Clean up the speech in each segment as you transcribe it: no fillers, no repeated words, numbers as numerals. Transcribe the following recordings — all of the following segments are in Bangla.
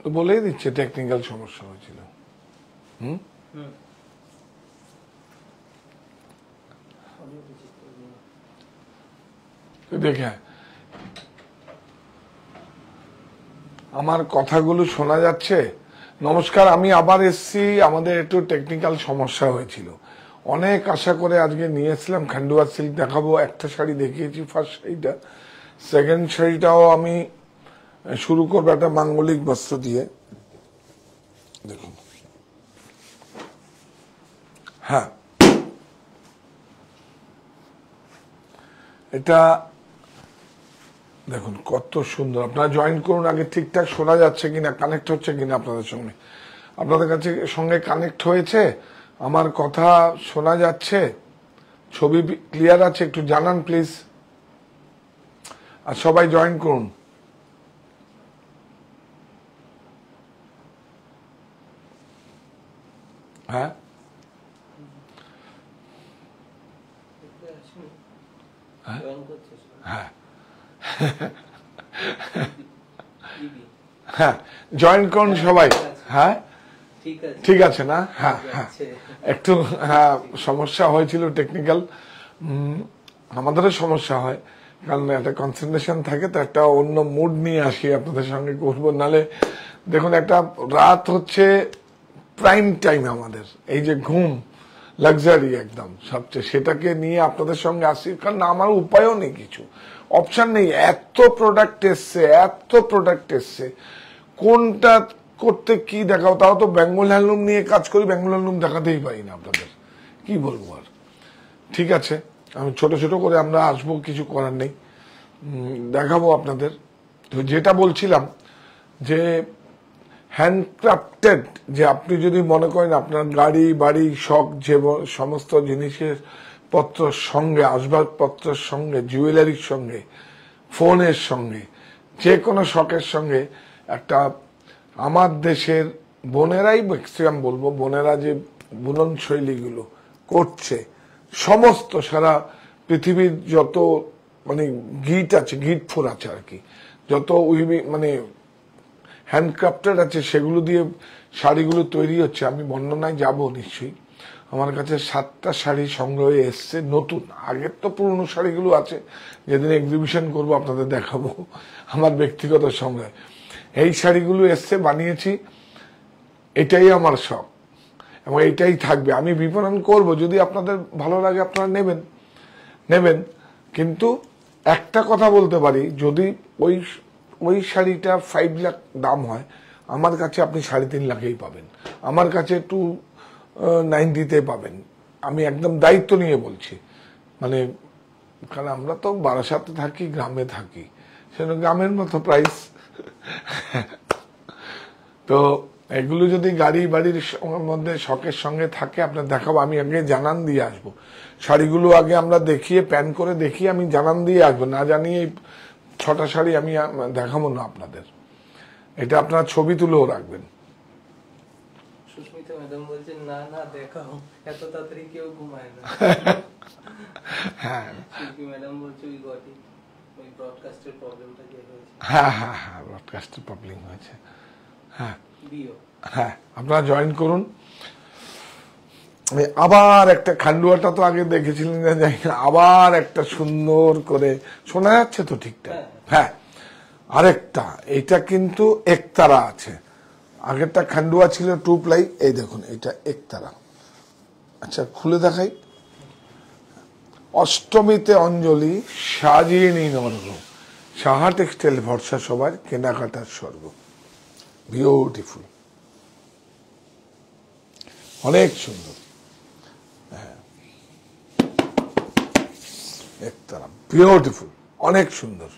তো বলেই দিচ্ছে টেকনিক্যাল সমস্যা হয়েছিল। দেখে আমার কথাগুলো শোনা যাচ্ছে? নমস্কার, আমি আবার এসছি। আমাদের একটু টেকনিক্যাল সমস্যা হয়েছিল, অনেক আশা করে আজকে নিয়ে এসলাম খান্ডুয়া সিল্ক দেখাবো। একটা শাড়ি দেখিয়েছি, ফার্স্ট শাড়িটা। সেকেন্ড শাড়িটাও আমি শুরু করবো একটা মাঙ্গলিক বস্ত্র দিয়ে। দেখুন, হ্যাঁ, এটা দেখুন কত সুন্দর। আপনারা জয়েন করুন আগে, ঠিকঠাক শোনা যাচ্ছে কিনা, কানেক্ট হচ্ছে কিনা আপনাদের সঙ্গে। আপনাদের কাছে সঙ্গে কানেক্ট হয়েছে? আমার কথা শোনা যাচ্ছে? ছবি ক্লিয়ার আছে? একটু জানান প্লিজ। আর সবাই জয়েন করুন। হ্যাঁ, হ্যাঁ, হ্যাঁ, জয়েন করুন সবাই। হ্যাঁ, ঠিক আছে না? হ্যাঁ, হ্যাঁ, একটু হ্যাঁ সমস্যা হয়েছিল টেকনিক্যাল। আমাদেরও সমস্যা হয়, কারণ একটা কনসেন্ট্রেশন থাকে, তো একটা অন্য মুড নিয়ে আসি আপনাদের সঙ্গে করবো। নালে দেখুন, একটা রাত হচ্ছে প্রাইম টাইম আমাদের, এই যে ঘুম লাক্সারি একদম সবচেয়ে, সেটাকে নিয়ে আপনাদের সঙ্গে আসি। কারণ আমার উপায়ও নেই, কিছু অপশন নেই। এত প্রোডাক্ট এসছে, এত প্রোডাক্ট এসছে, কোনটা করতে কি দেখাও। তাও তো বেঙ্গল হ্যান্ডলুম নিয়ে কাজ করি, বেঙ্গল হ্যান্ডলুম দেখাতেই পারি না আপনাদের, কি বলবো আর। ঠিক আছে, আমি ছোট ছোট করে আমরা আসবো, কিছু করার নেই, দেখাবো আপনাদের। তো যেটা বলছিলাম যে হ্যান্ডক্রাফটেড, যে আপনি যদি মনে করেন আপনার গাড়ি বাড়ি শখ, যে সমস্ত জিনিসের পত্রের সঙ্গে, আসবাবপত্রের সঙ্গে, জুয়েলারির সঙ্গে, ফোনের সঙ্গে, যে কোনো শখের সঙ্গে একটা, আমার দেশের বোনেরাই ম্যাক্সিমাম বলবো, বোনেরা যে বুনন শৈলীগুলো করছে, সমস্ত সারা পৃথিবীর যত মানে গিট আছে, গিট ফোর আছে আর কি, যত মানে হ্যান্ডক্রাফটেড আছে, সেগুলো দিয়ে শাড়িগুলো তৈরি হচ্ছে। আমি বর্ণনায় যাব নিশ্চয়ই। আমার কাছে 7টা শাড়ি সংগ্রহে এসছে নতুন, আগের তো পুরনো শাড়িগুলো আছে, যেদিন এক্সিবিশন করবো আপনাদের দেখাবো আমার ব্যক্তিগত সংগ্রহে। এই শাড়িগুলো এসছে, বানিয়েছি, এটাই আমার শখ এবং এটাই থাকবে। আমি বিপণন করব, যদি আপনাদের ভালো লাগে আপনারা নেবেন। কিন্তু একটা কথা বলতে পারি, যদি ওই শাড়িটা 5 লাখ দাম হয়, আমার কাছে আপনি 3.5 লাখেই পাবেন, আমার কাছে 290-তে পাবেন। আমি একদম দায়িত্ব নিয়ে বলছি, মানে কারণ আমরা তো বারাসাতে থাকি, গ্রামে থাকি, সেজন্য গ্রামের মতো প্রাইস। তো এগুলো যদি গাড়ি বাড়ির মধ্যে শখের সঙ্গে থাকে, আপনার দেখাবো। আমি আগে জানান দিয়ে আসবো, শাড়িগুলো আগে আমরা দেখিয়ে প্যান করে দেখিয়ে আমি জানান দিয়ে আসবো, না জানিয়ে 6টা শাড়ি আমি দেখাবো না আপনাদের। এটা আপনারা ছবি তুলেও রাখবেন। সুস্মিতা ম্যাডাম বলছেন না না দেখাও, এত তাড়াতাড়ি কেউ ঘুমায় না। হ্যাঁ, শিল্পী ম্যাডাম বলছে ওই গটি ওই ব্রডকাস্টের প্রবলেমটা যে হয়েছে। হ্যাঁ, হ্যাঁ, হ্যাঁ, ব্রডকাস্টের প্রবলেম হয়েছে। হ্যাঁ, বিও হ্যাঁ, আপনারা জয়েন করুন। আবার একটা, খান্ডুয়াটা তো আগে দেখেছিলেন না জানি না, আবার একটা সুন্দর করে শোনা যাচ্ছে তো ঠিকঠাক? হ্যাঁ, আরেকটা, এটা কিন্তু একতারা আছে। আগেরটা খান্ডুয়া ছিল 2 প্লাই, এই দেখুন এটা একতারা। আচ্ছা, খুলে দেখাই। অষ্টমীতে অঞ্জলি সাজিয়ে নিন অর্ঘ, সাহা টেক্সটাইল ভরসা সবার, কেনাকাটার স্বর্গ। বিউটিফুল, অনেক সুন্দর। হ্যাঁ, একতারা বিউটিফুল, অনেক সুন্দর।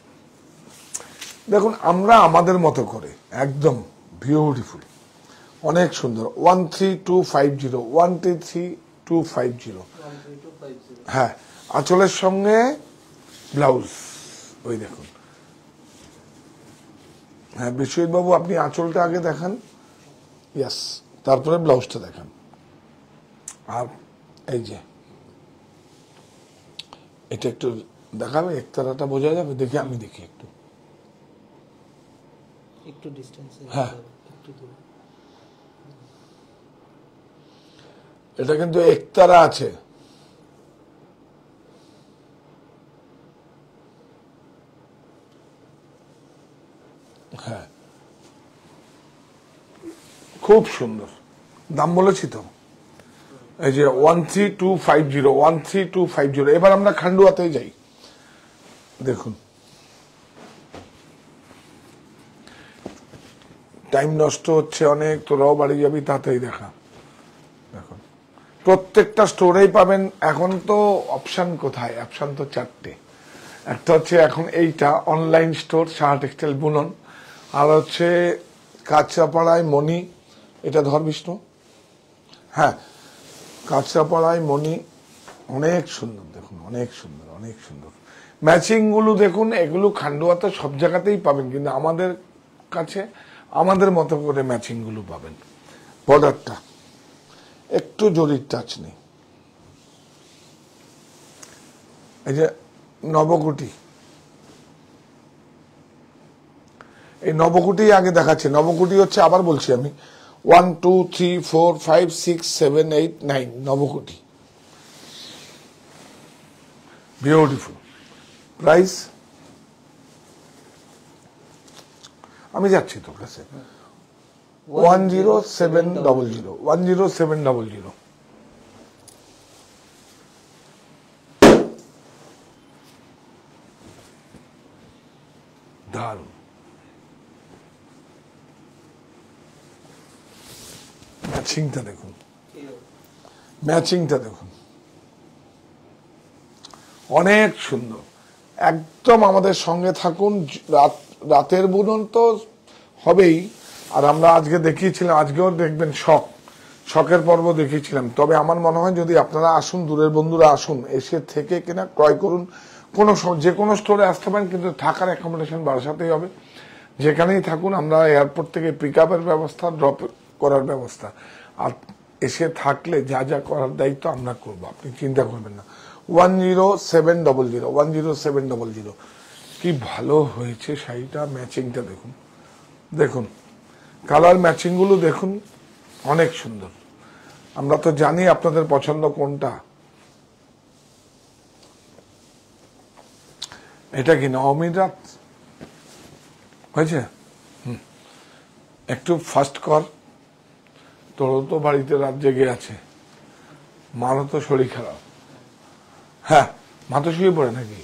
দেখুন, আমরা আমাদের মতো করে একদম বিউটিফুল, অনেক সুন্দর। 13250, 13250। হ্যাঁ, আঁচলের সঙ্গে ব্লাউজ, ওই দেখুন। হ্যাঁ, বিশ্বজিৎ বাবু আপনি আঁচলটা আগে দেখান, ইয়াস, তারপরে ব্লাউজটা দেখান। আর এই যে এটা একটু দেখাবে, একতারাটা বোঝা যাবে? দেখি, আমি দেখি একটু একটু ডিসটেন্সে। হ্যাঁ, এটা কিন্তু একতারা আছে, হ্যাঁ খুব সুন্দর। দাম বলেছি তো, এই যে 13250, 13250। এবার আমরা খান্ডুয়াতে যাই, দেখুন টাইম নষ্ট হচ্ছে অনেক, তোরাও বাড়ি যাবি, তাতেই দেখা। দেখুন প্রত্যেকটা স্টোরেই পাবেন। এখন তো অপশন কোথায়, অপশন তো চারটে। একটা হচ্ছে এখন এইটা অনলাইন স্টোর সাহা টেক্সটাইল বুনন, আর হচ্ছে কাঁচরাপাড়ায় মণি, এটা ধর বিষ্ণু, হ্যাঁ কাঁচরাপাড়ায় মণি, অনেক সুন্দর দেখুন, অনেক সুন্দর, অনেক সুন্দর ম্যাচিং গুলো দেখুন। এগুলো খান্ডুয়াতে সব জায়গাতেই পাবেন, কিন্তু আমাদের কাছে আমাদের মতো করে ম্যাচিং গুলো পাবেন। বর্ডারটা একটু জরির টাচ নেই। এই যে নবকুটি, এই নবকুটি আগে দেখাচ্ছে। নবকুটি হচ্ছে, আবার বলছি আমি, 1 2 3 4 5 6 7 8 9 নবকুটি, বিউটিফুল। প্রাইস আমি যাচ্ছি তোর কাছে, 10700, 10700। দারুণ ম্যাচিংটা দেখুন, ম্যাচিংটা দেখুন, অনেক সুন্দর। একদম আমাদের সঙ্গে থাকুন। রাতের বুনন তো হবেই, আর আমরা আজকে দেখিয়েছিলাম, আজকেও দেখবেন শখের পর্ব দেখিয়েছিলাম। তবে আমার মনে হয় যদি আপনারা আসুন, দূরের বন্ধুরা আসুন, এসে থেকে কিনা ক্রয় করুন। যে কোনো স্টোরে আসতে পারেন, কিন্তু থাকার অ্যাকোমোডেশন বারাসাতেই হবে। যেখানেই থাকুন, আমরা এয়ারপোর্ট থেকে পিক আপের ব্যবস্থা, ড্রপ করার ব্যবস্থা, আর এসে থাকলে যা যা করার দায়িত্ব আমরা করবো, আপনি চিন্তা করবেন না। 10700, 10700। কি ভালো হয়েছে শাড়িটা, ম্যাচিংটা দেখুন, দেখুন কালার ম্যাচিং গুলো দেখুন, অনেক সুন্দর। আমরা তো জানি আপনাদের পছন্দ কোনটা। এটা কি নবমীর রাত হয়েছে? একটু ফাস্ট কর, তোরও তো বাড়িতে রাত জেগে আছে, মারও তো শরীর খারাপ। হ্যাঁ, মা তো শুয়ে পড়ে নাকি?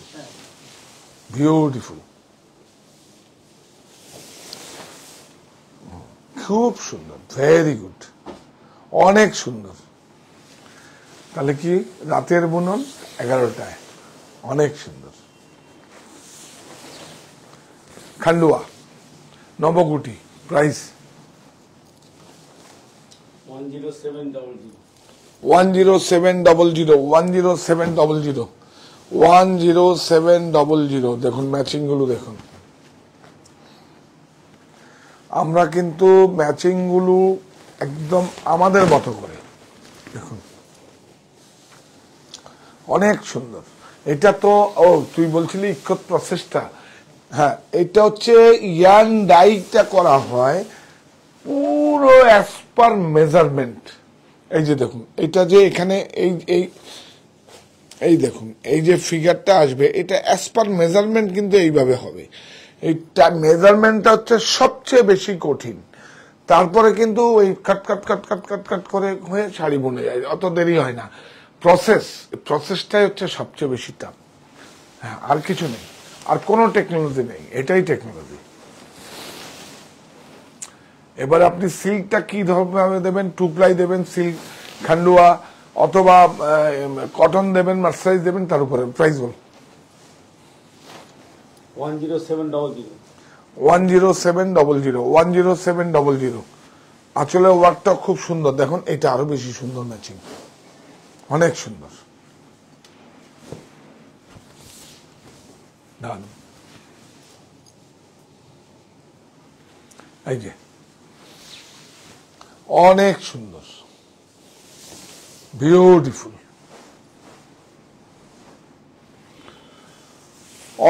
বিউটিফুল, খুব সুন্দর, ভেরি গুড, অনেক সুন্দর। তাহলে কি রাতের বুনন 11টায়, অনেক সুন্দর। খান্ডুয়া নবকুটি, প্রাইস 10700, 10700, 10700, 10700। দেখুন ম্যাচিং গুলো দেখুন। আমরা কিন্তু ম্যাচিং গুলো একদম আমাদের মতো করে, দেখুন অনেক সুন্দর। এটা তো তুই বলছিলি ইক্ষত প্রসেসটা, হ্যাঁ এটা হচ্ছে ইয়ান ডাইটা করা হয় পুরো অ্যাজ পার মেজারমেন্ট। এই যে দেখুন, এটা যে এখানে এই এই এই দেখুন, এই যে ফিগারটা আসবে, এটা অ্যাজ পার মেজারমেন্ট কিন্তু এইভাবে হবে। এইটা মেজারমেন্টটা হচ্ছে সবচেয়ে বেশি কঠিন। তারপরে কিন্তু ওই কাট কাট কাট কাট কাট কাট করে হয়ে শাড়ি বুনে যায়, অত দেরি হয় না। প্রসেসটাই হচ্ছে সবচেয়ে বেশি টাফ। হ্যাঁ, আর কিছু নেই, আর কোনো টেকনোলজি নেই, এটাই টেকনোলজি। এবার আপনি সিল্কটা কি ধরনের দেবেন, 2 প্লাই দেবেন, সিল্ক খান্ডুয়া, অথবা কটন দেবেন, মার্সারাইজ দেবেন, তার উপরে প্রাইস বল। 10700, 10700, 10700। আসলে ওয়ার্কটা খুব সুন্দর, দেখুন এটা আরো বেশি সুন্দর ম্যাচিং, অনেক সুন্দর, দারুণ। এই যে অনেক সুন্দর, beautiful,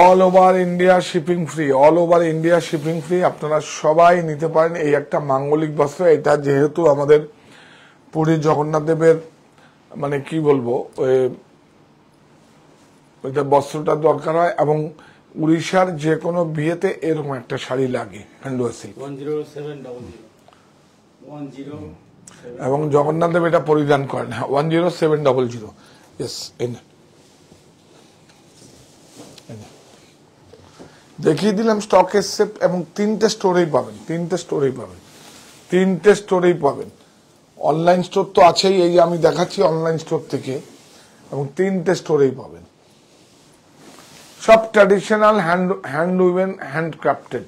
all over India shipping free, all over India shipping free. আপনারা সবাই নিতে পারেন এই একটা মাঙ্গলিক বস্ত্র। এটা যেহেতু আমাদের পুরী জগন্নাথ দেবের মানে কি বলবো ওইটা বস্ত্রটা দরকার হয়, এবং উড়িষ্যার যে কোনো বিয়েতে এরকম একটা শাড়ি লাগে হ্যান্ডওয়ার সিল্ক, 10700 এবং জগন্নাথ দেব এটা পরিধান করেন। হ্যাঁ, 10700। ইয়েস, এনে দেখিয়ে দিলাম স্টক এসছে, এবং তিনটে স্টোরেই পাবেন, তিনটে স্টোরেই পাবেন। অনলাইন স্টোর তো আছেই, এই যে আমি দেখাচ্ছি অনলাইন স্টোর থেকে, এবং তিনটে স্টোরেই পাবেন। সব ট্র্যাডিশনাল হ্যান্ড উইভেন, হ্যান্ড ক্রাফটেড।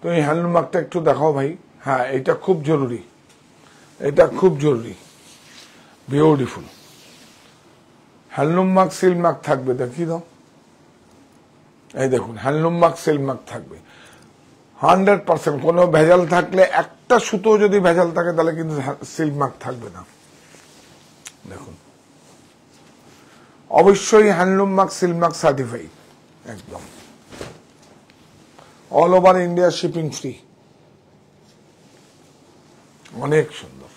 তুমি হ্যান্ডলুম মার্কটা একটু দেখাও ভাই। হ্যাঁ, এটা খুব জরুরি, এটা খুব জরুরি। Beautiful handloom mark, seal mark থাকবে, দেখিয়ে দাও। এই দেখুন, হ্যান্ডলুম মার্ক, সিল মার্ক থাকবে 100%। কোনো ভেজাল থাকলে, একটা সুতো যদি ভেজাল থাকে তাহলে কিন্তু সিল মার্ক থাকবে না। দেখুন, অবশ্যই handloom mark, seal mark certified একদম। All over India shipping free, অনেক সুন্দর।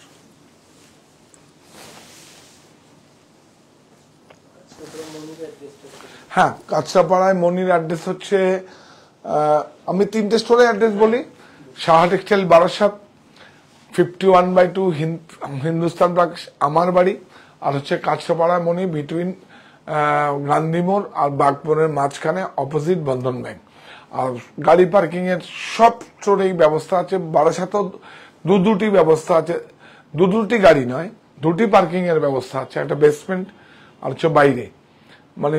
হ্যাঁ, কাঁচরাপাড়ায় মনির অ্যাড্রেস হচ্ছে, আমি তিনটে স্টোরের অ্যাড্রেস বলি। সাহা টেক্সটাইল বারাসাত, 51/2 হিন্দুস্তান পার্ক আমার বাড়ি, আর হচ্ছে কাঁচরাপাড়া মনি বিটুইন গান্ধী মোড় আর বাগপুরের মাঝখানে, অপোজিট বন্ধন ব্যাংক। আর গাড়ি পার্কিং এর সব স্টোরেই ব্যবস্থা আছে। বারাসাতেও দুটি ব্যবস্থা আছে, দুটি গাড়ি নয়, দুটি পার্কিং এর ব্যবস্থা আছে, একটা বেসমেন্ট আর হচ্ছে বাইরে মানে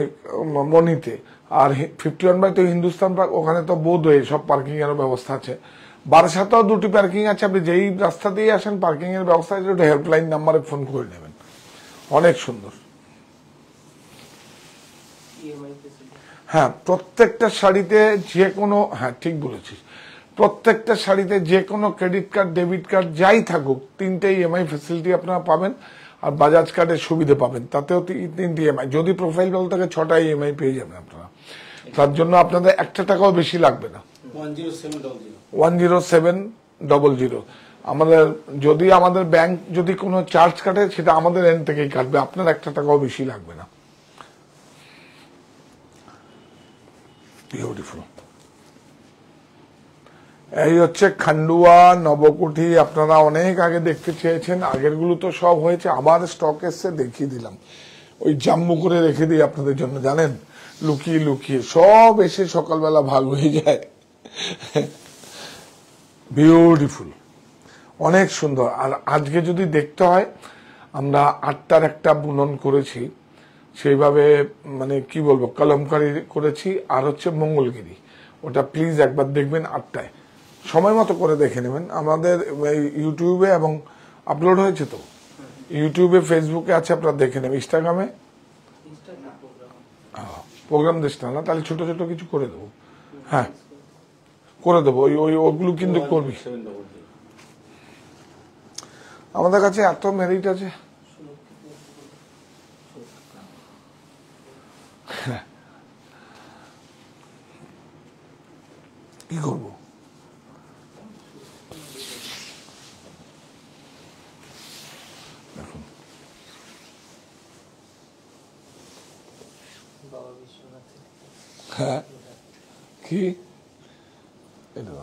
মনিতে। আর 51/2 হিন্দুস্তান পার্ক, ওখানে তো বোধ হয়ে সব পার্কিং এর ব্যবস্থা আছে। বারাসাতেও দুটি পার্কিং আছে, আপনি যেই রাস্তা দিয়ে আসেন পার্কিং এর ব্যবস্থা আছে, ওটা হেল্পলাইন নাম্বারে ফোন করে নেবেন। অনেক সুন্দর। হ্যাঁ, প্রত্যেকটা শাড়িতে যে কোনো, হ্যাঁ ঠিক বলেছিস, প্রত্যেকটা শাড়িতে যে কোনো ক্রেডিট কার্ড, ডেবিট কার্ড যাই থাকুক, তিনটে ইএমআই ফ্যাসিলিটি আপনারা পাবেন। আর বাজাজ কার্ডের সুবিধা পাবেন, তাতেও 3টি ইএমআই। যদি প্রোফাইল ভালো থাকে 6টা ইএমআই পেয়ে যাবেন আপনারা। তার জন্য আপনাদের 1 টাকাও বেশি লাগবে না। 10700। আমাদের যদি আমাদের ব্যাংক যদি কোনো চার্জ কাটে, সেটা আমাদের এন্ড থেকেই কাটবে, আপনার 1 টাকাও বেশি লাগবে না। বিউটিফুল। এই হচ্ছে খান্ডুয়া নবকুঠি। আপনারা অনেক আগে দেখতে চেয়েছেন, আগের গুলো তো সব হয়েছে, আবার স্টক এসছে, দেখিয়ে দিলাম। ওই জাম্বু করে রেখে দিই আপনাদের জন্য, জানেন, লুকিয়ে লুকিয়ে সব এসে সকালবেলা ভাগ হয়ে যায়। বিউটিফুল, অনেক সুন্দর। আর আজকে যদি দেখতে হয়, আমরা 8টার একটা বুনন করেছি, সেইভাবে মানে কি বলবো, কলমকারি করেছি, আর হচ্ছে মঙ্গলগিরি। ওটা প্লিজ একবার দেখবেন 8টায়, সময় মতো করে দেখে নেবেন। আমাদের ইউটিউবে এবং আপলোড হয়েছে তো, ইউটিউবে, ফেসবুকে আছে, আপনারা দেখে নেবেন। ইনস্টাগ্রামে প্রোগ্রাম দিস না, তাহলে ছোট ছোট কিছু করে দেবো। হ্যাঁ, করে দেবো, ওগুলো কিন্তু করবি। আমাদের কাছে এত মেরিট আছে। কি করবো? দেখুন, হ্যাঁ, কি এটা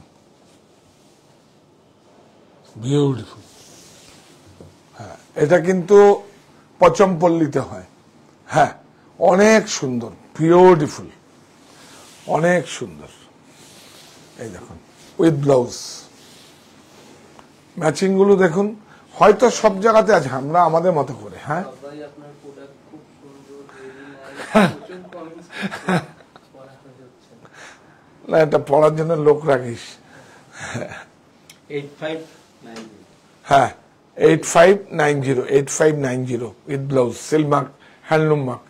বিউটিফুল। হ্যাঁ, এটা কিন্তু পচমপল্লিতে হয়। হ্যাঁ, অনেক সুন্দর, বিউটিফুল, অনেক সুন্দর। এই দেখুন, উইথ ব্লাউজ ম্যাচিং গুলো দেখুন। হয়তো সব জায়গাতে আছে, আমরা আমাদের মতো করে। হ্যাঁ, না, এটা পড়ার জন্য লোক রাখিস। 8590। হ্যাঁ, 8590 with blouse, seal mark, handloom mark.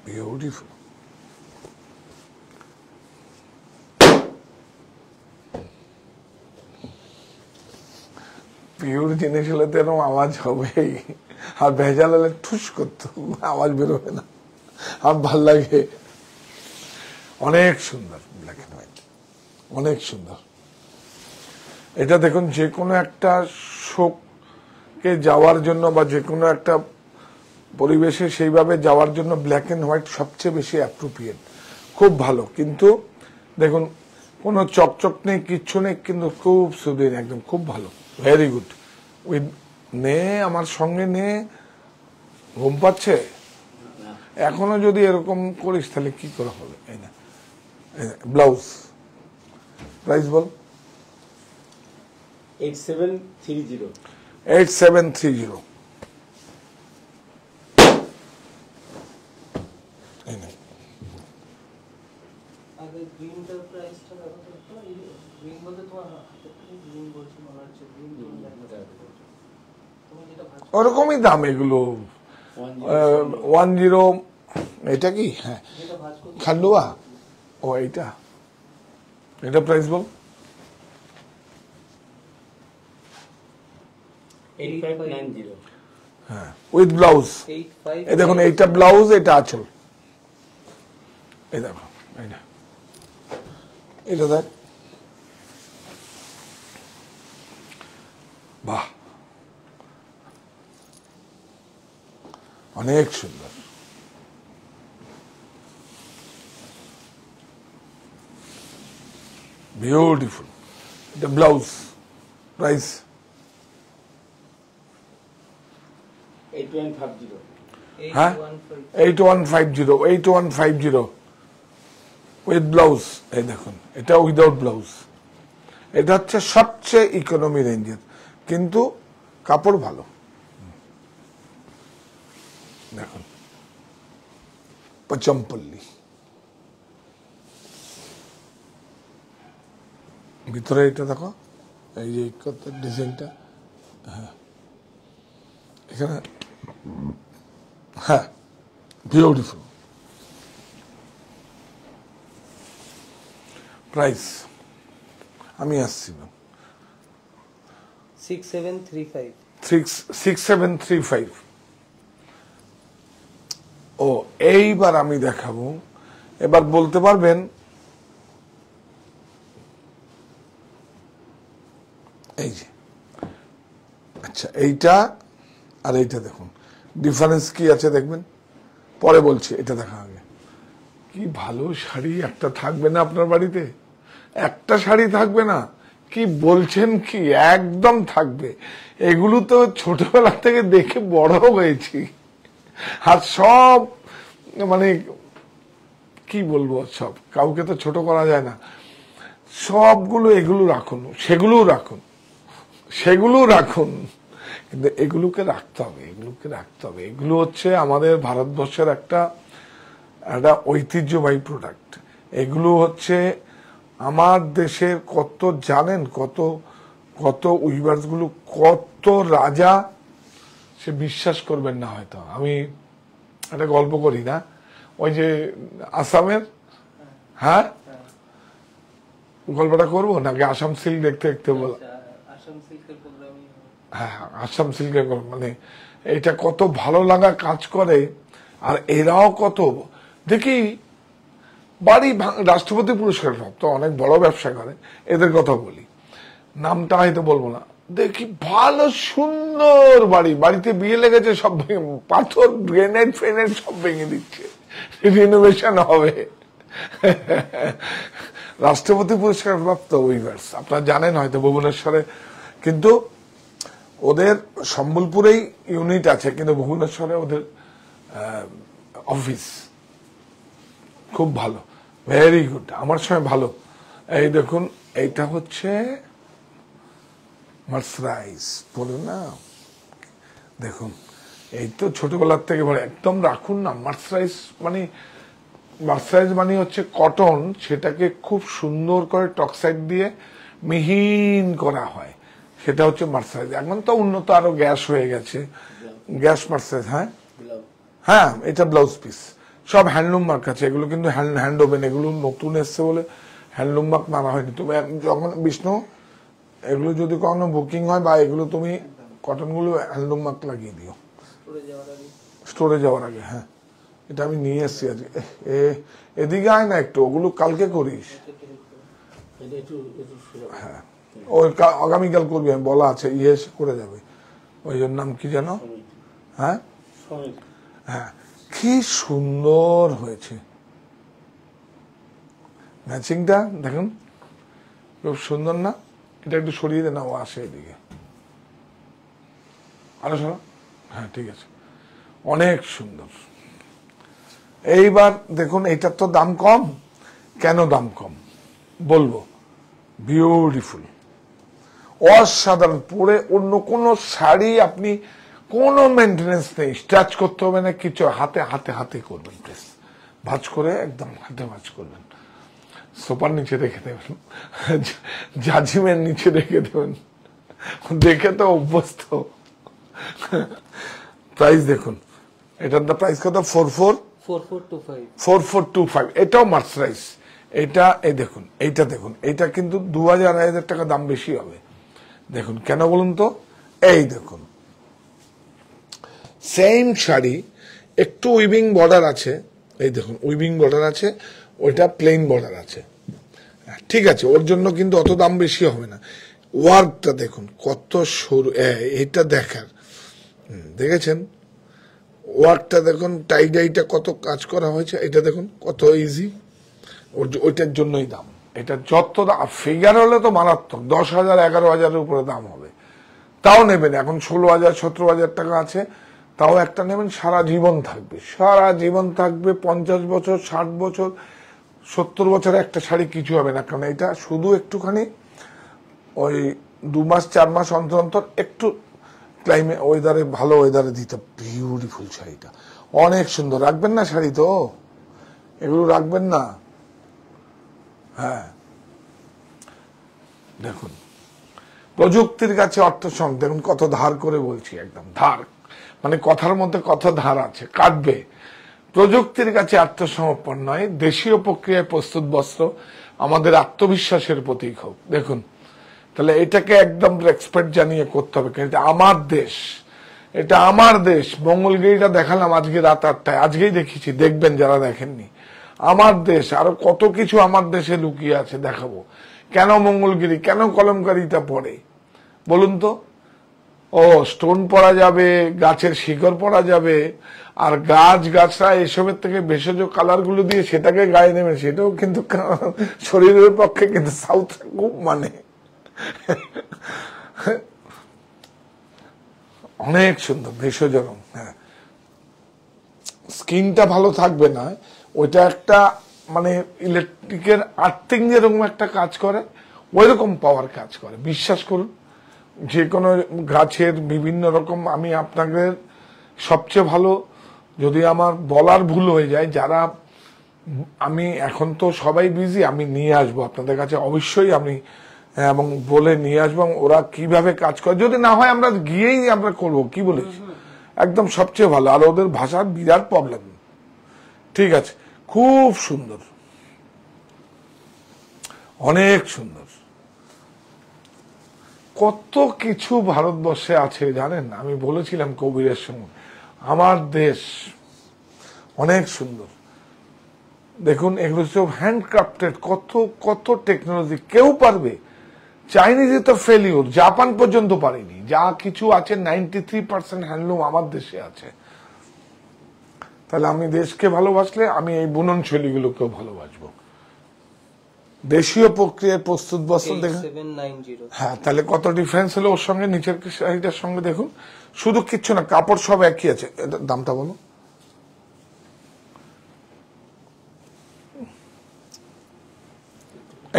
Beautiful. Pure জিনিস হলে তো এরকম আওয়াজ হবেই, আর ভেজাল হলে ঠুস করতো, আওয়াজ বেরোবে না। আমার ভাল লাগে, অনেক সুন্দর ব্ল্যাক এন্ড হোয়াইট, অনেক সুন্দর। এটা দেখুন, যে কোনো একটা শোকে যাওয়ার জন্য বা যে কোনো একটা পরিবেশে সেইভাবে যাওয়ার জন্য ব্ল্যাক এন্ড হোয়াইট সবচেয়ে বেশি অ্যাপ্রোপ্রিয়েট, খুব ভালো। কিন্তু দেখুন কোনো চকচক নেই, কিচ্ছু নেই, কিন্তু খুব সুদিন, একদম খুব ভালো, ভেরি গুড। উইথ নে, আমার সঙ্গে নে, ঘুম পাচ্ছে। এখনো যদি এরকম করিস তাহলে কি করে হবে? এই না ব্লাউজ, প্রাইস বল। 8730 8730। এই না, আগে গ্রিনটার প্রাইসটা দেখো তো একটু। গ্রিন বলতে তোমার হাতে গ্রিন বলছি মনে হচ্ছে, গ্রিন তুমি যেটা ভাবছো ওরকমই দাম এগুলো। 10, এটা কি? হ্যাঁ, যেটা ভাজ করছো খান্ডুয়া। ও এইটা, এটা প্রাইস বল। 8590 হ্যাঁ, উইথ ব্লাউজ। 85 এই দেখুন, এইটা ব্লাউজ, এটা আঁচল। এই দেখো, এইটা, এটা দেখ, বাহ, অনেক সুন্দর। বিউটিফুল। এটা ব্লাউজ, প্রাইস 8150 হ্যাঁ 8150, 8150 উইথ ব্লাউজ। এই দেখুন, এটা উইদাউট ব্লাউজ। এটা হচ্ছে সবচেয়ে ইকোনমি রেঞ্জের, কিন্তু কাপড় ভালো। দেখুন, পচমপল্লি, ভিতরে এটা দেখো, এই যে ডিজাইনটা, হ্যাঁ এখানে, হ্যাঁ বিউটিফুল। প্রাইস আমি আসছিলাম 6735 6735। ও, এইবার আমি দেখাবো, এবার বলতে পারবেন এই যে, আচ্ছা এইটা আর এইটা দেখুন, ডিফারেন্স কি আছে দেখবেন, পরে বলছি, এটা দেখা আগে। কি ভালো শাড়ি, একটা থাকবে না আপনার বাড়িতে? একটা শাড়ি থাকবে না? কি বলছেন কি, একদম থাকবে। এগুলো তো ছোটবেলা থেকে দেখে বড় হয়েছি, আর সব মানে কি বলবো, সব কাউকে তো ছোট করা যায় না। সবগুলো, এগুলো রাখুন, সেগুলোও রাখুন, সেগুলো রাখুন, কিন্তু এগুলোকে রাখতে হবে, এগুলোকে রাখতে হবে। এগুলো হচ্ছে আমাদের ভারতবর্ষের একটা একটা ঐতিহ্যবাহী প্রোডাক্ট। এগুলো হচ্ছে আমার দেশের, কত জানেন, কত কত উইভার্স গুলো, কত রাজা, সে বিশ্বাস করবেন না হয়তো। আমি একটা গল্প করি না, ওই যে আসামের, হ্যাঁ গল্পটা করবো নাকি আসাম সিল্ক দেখতে দেখতে বলা? আসাম সিল্কের প্রোগ্রামই হ্যাঁ, আসাম সিল্কের মানে এটা কত ভালো লাগা কাজ করে। আর এরাও কত, দেখি বাড়ি রাষ্ট্রপতি পুরস্কার প্রাপ্ত অনেক বড় ব্যবসা করে, এদের কথা বলি, নামটা হয়তো বলবো না। দেখি ভালো সুন্দর বাড়ি, বাড়িতে বিয়ে লেগেছে, সব পাথর গ্রেনেড ফ্রেনেড সব ভেঙে দিচ্ছে, রিনোভেশন হবে। রাষ্ট্রপতি পুরস্কার প্রাপ্ত উইভার্স, আপনারা জানেন হয়তো ভুবনেশ্বরে, কিন্তু ওদের সম্বলপুরেই ইউনিট আছে, কিন্তু ভুবনেশ্বরে ওদের অফিস খুব ভালো, ভেরি গুড, আমার সময় ভালো। এই দেখুন, এইটা হচ্ছে মার্সারাইজ বলে না, দেখুন এই তো ছোটবেলার থেকে বলে, একদম রাখুন না। মার্সারাইজ মানে হচ্ছে কটন, সেটাকে খুব সুন্দর করে টক্সাইড দিয়ে মিহিন করা হয়, সেটা হচ্ছে মার্সারাইজ। এখন তো উন্নত আরো গ্যাস হয়ে গেছে, গ্যাস মার্সারাইজ। হ্যাঁ হ্যাঁ, এটা ব্লাউজ পিস, সব হ্যান্ডলুম মার্ক আছে, এগুলো কিন্তু হ্যান্ড ওভেন, এগুলো নতুন এসছে বলে হ্যান্ডলুম মার্ক মারা হয়নি। তুমি যখন বিষ্ণু এগুলো যদি কখনো বুকিং হয়, বা এগুলো তুমি কটনগুলো হ্যান্ডলুম মার্ক লাগিয়ে দিও স্টোরে যাওয়ার আগে। স্টোরে যাওয়ার আগে। হ্যাঁ, এটা আমি নিয়ে এসছি আজকে। এদিকে আয় না একটু, ওগুলো কালকে করিস। এটা একটু একটু সুলভ। হ্যাঁ, ওই আগামীকাল করবি, আমি বলা আছে, এসে করে যাবে। ওই ওর নাম কি জানো? হ্যাঁ সমিত। হ্যাঁ, কি সুন্দর হয়েছে ম্যাচিংটা, দেখুন খুব সুন্দর না? এটা একটু সরিয়ে দে না, ও আসে এদিকে, আরো সরো। হ্যাঁ ঠিক আছে, অনেক সুন্দর। এইবার দেখুন, এইটার তো দাম কম। কেন দাম কম বলবো, বিউটিফুল, অসাধারণ। পরে অন্য কোনো শাড়ি আপনি কোনো মেনটেনেন্স নেই, স্ট্যাচ করতে হবে না কিছু, হাতে হাতে হাতে করবেন, প্লিজ ভাঁজ করে একদম হাতে ভাঁজ করবেন, সোফার নিচে রেখে দেবেন, জাজিমের নিচে রেখে দেবেন, দেখে তো অভ্যস্ত। প্রাইস দেখুন, এটার প্রাইস কত? 4425। এটাও মার্সারাইজ। এটা এই দেখুন, এইটা দেখুন, এইটা কিন্তু 2000-2500 টাকা দাম বেশি হবে। দেখুন কেন বলুন তো, এই দেখুন সেম শাড়ি, একটু উইভিং বর্ডার আছে, এই দেখুন উইভিং বর্ডার আছে, ওইটা প্লেন বর্ডার আছে, ঠিক আছে, ওর জন্য কিন্তু অত দাম বেশি হবে না। ওয়ার্কটা দেখুন কত সরু, এটা দেখার, দেখেছেন ওয়ার্কটা দেখুন, টাইডাইটা কত কাজ করা হয়েছে, এটা দেখুন কত ইজি, ওইটার জন্যই দাম। এটা যত ফিগার হলে তো মারাত্মক, 10,000 11,000-এর উপরে দাম হবে, তাও নেবেন। এখন 16,000 17,000 টাকা আছে, তাও একটা নেবেন, সারা জীবন থাকবে, সারা জীবন থাকবে। 50 বছর 60 বছর 70 বছর একটা শাড়ি কিছু হবে না, কারণ এটা শুধু একটুখানি ওই 2 মাস 4 মাস অন্তর অন্তর একটু ক্লাইমে ওয়েদারে, ভালো ওয়েদারে দিতে। বিউটিফুল শাড়িটা, অনেক সুন্দর। রাখবেন না শাড়ি তো, এগুলো রাখবেন না? হ্যাঁ দেখুন, প্রযুক্তির কাছে অর্থ সংকট, দেখুন কত ধার করে বলছি, একদম ধার, মানে কথার মধ্যে কত ধার আছে, কাটবে। প্রযুক্তির কাছে আত্মসমর্পণ নয়, দেশীয় প্রক্রিয়ায় প্রস্তুত বস্ত্র আমাদের আত্মবিশ্বাসের প্রতীক হোক। দেখুন, তাহলে এটাকে একদম রেসপেক্ট জানিয়ে করতে হবে, কারণ এটা আমার দেশ, এটা আমার দেশ। মঙ্গলগিরিটা দেখালাম আজকে রাত 8টায়, আজকেই দেখিয়েছি, দেখবেন যারা দেখেননি। আমার দেশ, আরো কত কিছু আমার দেশে লুকিয়ে আছে, দেখাবো। কেন মঙ্গলগিরি, কেন কলমকারিতা পড়ে বলুন তো? ও স্টোন পরা যাবে, গাছের শিকড় পরা যাবে, আর গাছরা এসবের থেকে ভেষজ কালার গুলো দিয়ে সেটাকে গায়ে নেবে, সেটাও কিন্তু শরীরের পক্ষে কিন্তু সাউথ খুব মানে অনেক সুন্দর ভেষজ রং। হ্যাঁ, স্কিনটা ভালো থাকবে না, ওইটা একটা মানে ইলেকট্রিকের আর্থিং যেরকম একটা কাজ করে, ওই রকম পাওয়ার কাজ করে, বিশ্বাস করুন। যে কোনো গাছের বিভিন্ন রকম, আমি আপনাদের সবচেয়ে ভালো, যদি আমার বলার ভুল হয়ে যায়, যারা, আমি এখন তো সবাই বিজি, আমি নিয়ে আসবো আপনাদের কাছে অবশ্যই, আমি এবং বলে নিয়ে আসবো ওরা কিভাবে কাজ করে। যদি না হয় আমরা গিয়েই আমরা করবো, কি বলিস? একদম সবচেয়ে ভালো। আর ওদের ভাষার বিরাট প্রবলেম, ঠিক আছে, খুব সুন্দর, অনেক সুন্দর। কত কিছু ভারতবর্ষে আছে জানেন, আমি বলেছিলাম কবিরের সঙ্গে, আমার দেশ অনেক সুন্দর। দেখুন এগুলো সব হ্যান্ডক্রাফটেড, কত কত টেকনোলজি, কেউ পারবে? চাইনিজে তো ফেলিওর, জাপান পর্যন্ত পারেনি। যা কিছু আছে 93% হ্যান্ডলুম আমার দেশে আছে। তাহলে আমি দেশকে ভালোবাসলে আমি এই বুনন শৈলীগুলোকেও ভালোবাসবো। দেশীয় প্রক্রিয়ায় প্রস্তুত বস্ত্র দেখুন, হ্যাঁ, তাহলে কত ডিফারেন্স হলো ওর সঙ্গে, নিচের শাড়িটার সঙ্গে। দেখুন শুধু কিচ্ছু না, কাপড় সব একই আছে। দামটা বলো।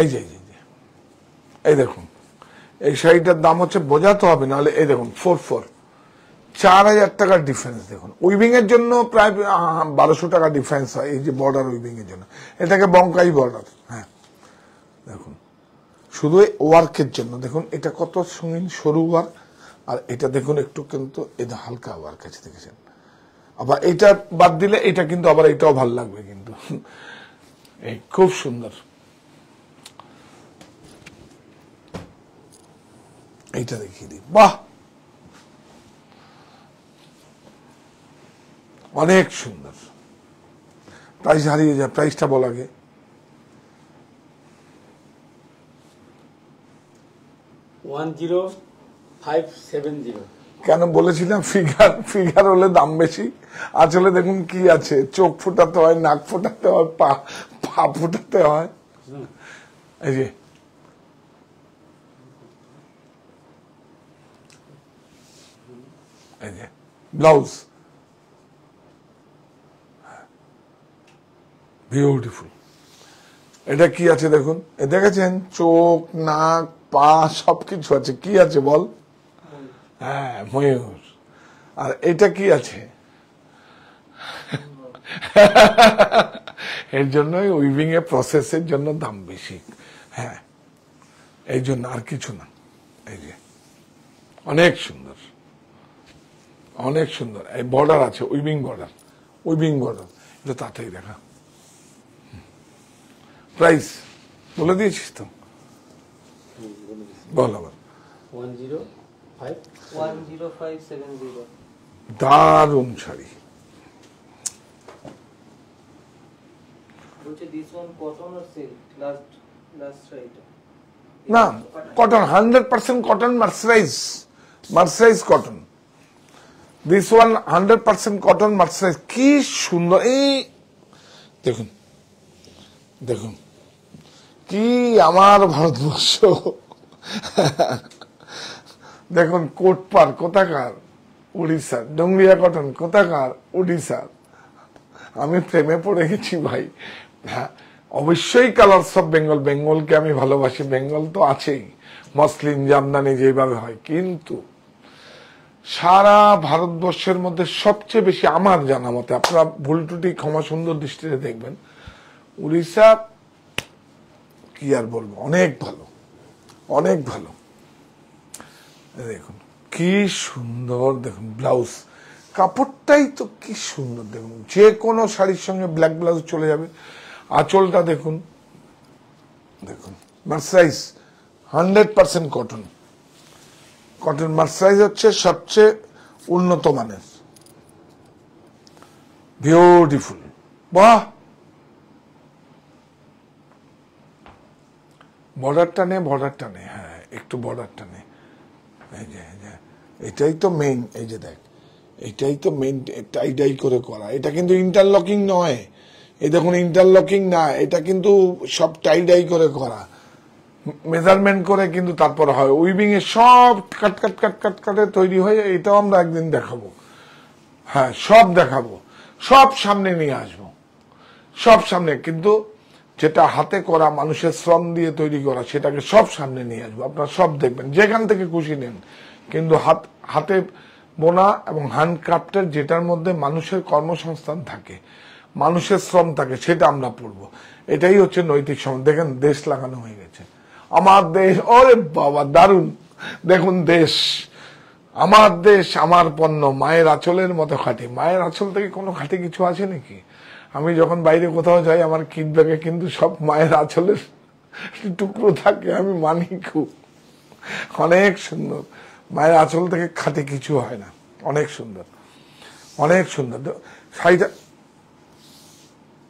এই যে এই দেখুন, এই শাড়িটার দাম হচ্ছে, বোঝাতে হবে নাহলে, এই দেখুন 4,000 টাকার ডিফারেন্স। দেখুন উইভিং এর জন্য প্রায় 1,200 টাকা ডিফারেন্স হয়, এই যে বর্ডার উইভিং এর জন্য, এটাকে বঙ্কাই বর্ডার। হ্যাঁ দেখুন, শুধু ওয়ার্কের জন্য দেখুন, এটা কত সঙ্গীন সরু ওয়ার্ক, আর এটা দেখুন একটু কিন্তু এটা হালকা ওয়ার্ক আছে, দেখেছেন? আবার এটা বাদ দিলে এটা কিন্তু আবার এটাও ভালো লাগবে কিন্তু, এই খুব সুন্দর। এইটা দেখিয়ে দিই, বাহ, অনেক সুন্দর, প্রাইস হারিয়ে যায়, প্রাইসটা বল আগে। 10570। কেন বলেছিলাম ফিগার ফিগার হলে দাম বেশি, আসলে দেখুন কি আছে, চোখ ফোটাতে হয়, নাক ফোটাতে হয়, পা পা ফোটাতে হয়। এই যে এই যে ব্লাউজ, বিউটিফুল। এটা কি আছে দেখুন, এ দেখেছেন চোখ, নাক, পা সবকিছু আছে। কি আছে বল? হ্যাঁ, ময়ূর। আর এটা কি আছে? এর জন্যই উইভিং এর প্রসেসের জন্য দাম বেশি। হ্যাঁ, এই জন্য, আর কিছু না। এই যে অনেক সুন্দর, অনেক সুন্দর। এই বর্ডার আছে, উইভিং বর্ডার, উইভিং বর্ডার। এটা তাতেই দেখা। প্রাইস বলে দিয়েছিস তো, বল আবার। 10570। দারুণ শাড়ি। বলছে দিস ওয়ান কটন আর সিল্ক, লাস্ট রাইট। না, cotton, 100% cotton, mercerise, mercerise cotton. This one 100% cotton mercerise. কি সুন্দর! এই দেখুন, দেখুন কি আমার ভারতবর্ষ। দেখুন কোটপার কোথাকার? উড়িষ্যার। ডুংরিয়া কটন কোথাকার? উড়িষ্যার। আমি প্রেমে পড়ে গেছি ভাই। হ্যাঁ, অবশ্যই কালার্স অফ বেঙ্গল, বেঙ্গলকে আমি ভালোবাসি, বেঙ্গল তো আছেই, মসলিন জামদানি যেভাবে হয়। কিন্তু সারা ভারতবর্ষের মধ্যে সবচেয়ে বেশি আমার জানা মতে, আপনারা ভুল ত্রুটি ক্ষমা সুন্দর দৃষ্টিতে দেখবেন, উড়িষ্যা কি আর বলবো, অনেক ভালো, অনেক ভালো। দেখুন কি সুন্দর, দেখুন ব্লাউজ, কাপড়টাই তো কি সুন্দর। দেখুন যে কোনো শাড়ির সঙ্গে ব্ল্যাক ব্লাউজ চলে যাবে। আঁচলটা দেখুন, দেখুন মার্সারাইজ, 100% কটন। কটন মার্সারাইজ হচ্ছে সবচেয়ে উন্নত মানের। বিউটিফুল। বাহ, বর্ডারটা নে, বর্ডারটা নে। হ্যাঁ, একটু বর্ডারটা নে। এই যে এটাই তো মেইন। এই যে দেখ, এটাই তো মেইন, টাই ডাই করে করা। এটা কিন্তু ইন্টারলকিং নয়, এই দেখুন ইন্টারলকিং না, এটা কিন্তু সব টাই ডাই করে করা, মেজারমেন্ট করে কিন্তু তারপর হয়। উইভিং এ সব কাট কাট কাট কাট কাটে তৈরি হয়ে, এটাও আমরা একদিন দেখাবো। হ্যাঁ, সব দেখাবো, সব সামনে নিয়ে আসবো, সব সামনে। কিন্তু যেটা হাতে করা, মানুষের শ্রম দিয়ে তৈরি করা, সেটাকে সব সামনে নিয়ে আসবো। আপনারা সব দেখবেন, যেখান থেকে খুশি নেন। কিন্তু হাতে বোনা এবং হ্যান্ডক্রাফটের, যেটার মধ্যে মানুষের কর্মসংস্থান থাকে, মানুষের শ্রম থাকে, সেটা আমরা পড়বো। এটাই হচ্ছে নৈতিক সমাজ। দেখেন দেশ লাগানো হয়ে গেছে, আমার দেশ। ওরে বাবা, দারুণ! দেখুন দেশ, আমার দেশ, আমার পণ্য, মায়ের আঁচলের মতো খাঁটি। মায়ের আঁচল থেকে কোনো খাঁটি কিছু আছে নাকি? আমি যখন বাইরে কোথাও যাই, আমার কিট ব্যাগে কিন্তু সব মায়ের আঁচলের টুকরো থাকে, আমি মানি খুব। অনেক সুন্দর, মায়ের আঁচল থেকে খাঁটি কিছু হয় না। অনেক সুন্দর, অনেক সুন্দর শাড়িটা।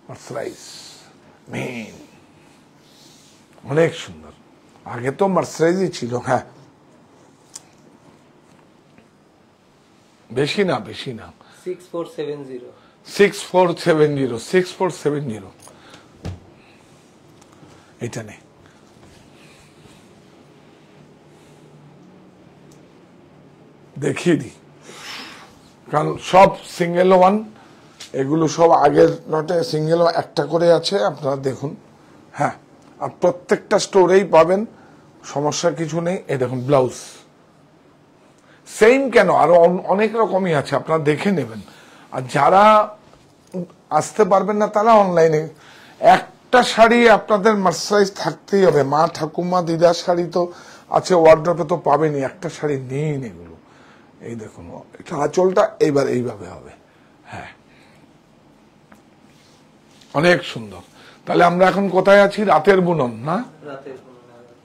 মার্সারাইজ মেন, অনেক সুন্দর। আগে তো মার্সারাইজই ছিল। হ্যাঁ, বেশি না, বেশি না। 6470। 6470, 6470। এটা নেই, দেখিয়ে দিই, কারণ সব সিঙ্গেল ওয়ান, এগুলো সব আগের নটে সিঙ্গেল একটা করে আছে, আপনারা দেখুন। হ্যাঁ, আর প্রত্যেকটা স্টোরেই পাবেন, সমস্যা কিছু নেই। এই দেখুন ব্লাউজ সেম, কেন আরো অনেক রকমই আছে, আপনারা দেখে নেবেন। আর যারা আসতে পারবেন না, তারা অনলাইনে। একটা শাড়ি আপনাদের মার্সারাইজ থাকতেই হবে। মা ঠাকুমা দিদার শাড়ি তো আছে, ওয়ার্ড্রপে তো পাবেনই, একটা শাড়ি নেই এগুলো। এই দেখুন, এটা আঁচলটা এইবার এইভাবে হবে। হ্যাঁ, অনেক সুন্দর। তাহলে আমরা এখন কোথায় আছি? রাতের বুনন না? রাতের।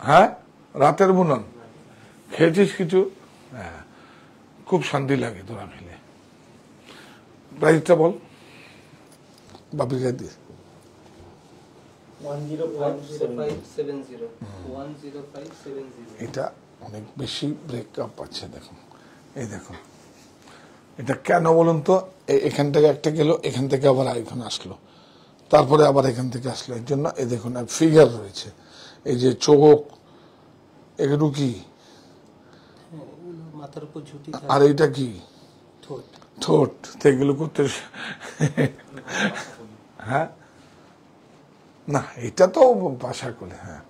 হ্যাঁ, রাতের বুনন। খেয়েছিস কিছু? হ্যাঁ, খুব শান্তি লাগে তোরা খেলে। প্রাইসটা বল। বাপিকে দিয়ে 10570 10570 এটা অনেক বেশি ব্রেকআপ আছে। দেখুন, এই দেখুন, এটা কেন বলুন তো? এখান থেকে একটা গেল, এখান থেকে আবার আরেকখানে আসলো, তারপরে আবার এখান থেকে আসলো। এর জন্য এই দেখুন ফিগার রয়েছে, এই যে চোখ, এগুলো কি? হ্যাঁ, এগুলো মাথার উপর ঝুঁটি আর এইটা কি? ঠোঁট। ঠোঁট। তো এগুলো করতে হ্যাঁ, না এটা তো ভাষা করে। হ্যাঁ,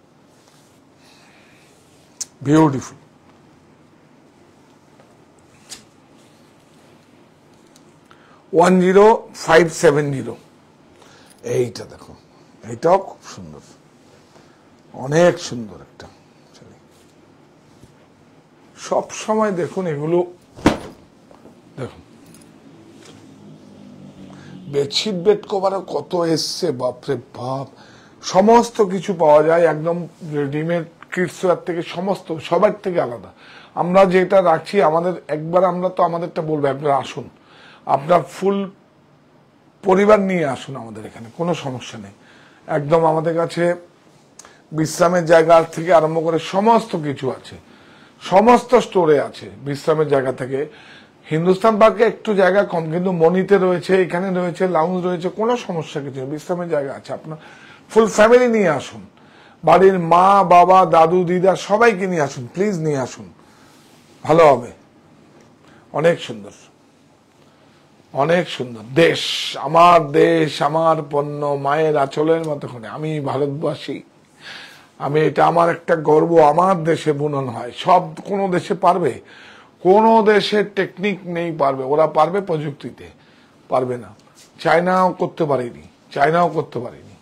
বিউটিফুল। ওয়ান 10570, এইটা দেখো, এইটাও খুব সুন্দর, অনেক সুন্দর একটা। সব সময় দেখুন এগুলো, দেখুন বেডশিট, বেড কভারও কত এসছে, বাপরে বাপ। সমস্ত কিছু পাওয়া যায় একদম রেডিমেড, কিডসওয়্যার থেকে সমস্ত, সবার থেকে আলাদা। আমরা যেটা রাখছি আমাদের, একবার আমরা তো আমাদেরটা বলবো, একবার আসুন, আপনার ফুল পরিবার নিয়ে আসুন আমাদের এখানে, কোনো সমস্যা নেই। একদম আমাদের কাছে বিশ্রামের জায়গা থেকে আরম্ভ করে সমস্ত কিছু আছে, সমস্ত স্টোরে আছে বিশ্রামের জায়গা থেকে। হিন্দুস্তান পার্কে একটু জায়গা কম, কিন্তু মনিতে রয়েছে, এখানে রয়েছে, লাউঞ্জ রয়েছে, কোনো সমস্যা কিছু নেই, বিশ্রামের জায়গা আছে। আপনার ফুল ফ্যামিলি নিয়ে আসুন, বাড়ির মা বাবা দাদু দিদা সবাইকে নিয়ে আসুন, প্লিজ নিয়ে আসুন, ভালো হবে। অনেক সুন্দর, অনেক সুন্দর দেশ, আমার পণ্য মায়ের আঁচলের মতো করে। আমি ভারতবাসী, আমি, এটা আমার একটা গর্ব, আমার দেশে বুনন হয়। সব কোনো দেশে পারবে? কোন দেশের টেকনিক নেই পারবে, ওরা পারবে প্রযুক্তিতে, পারবে না। চায়নাও করতে পারেনি,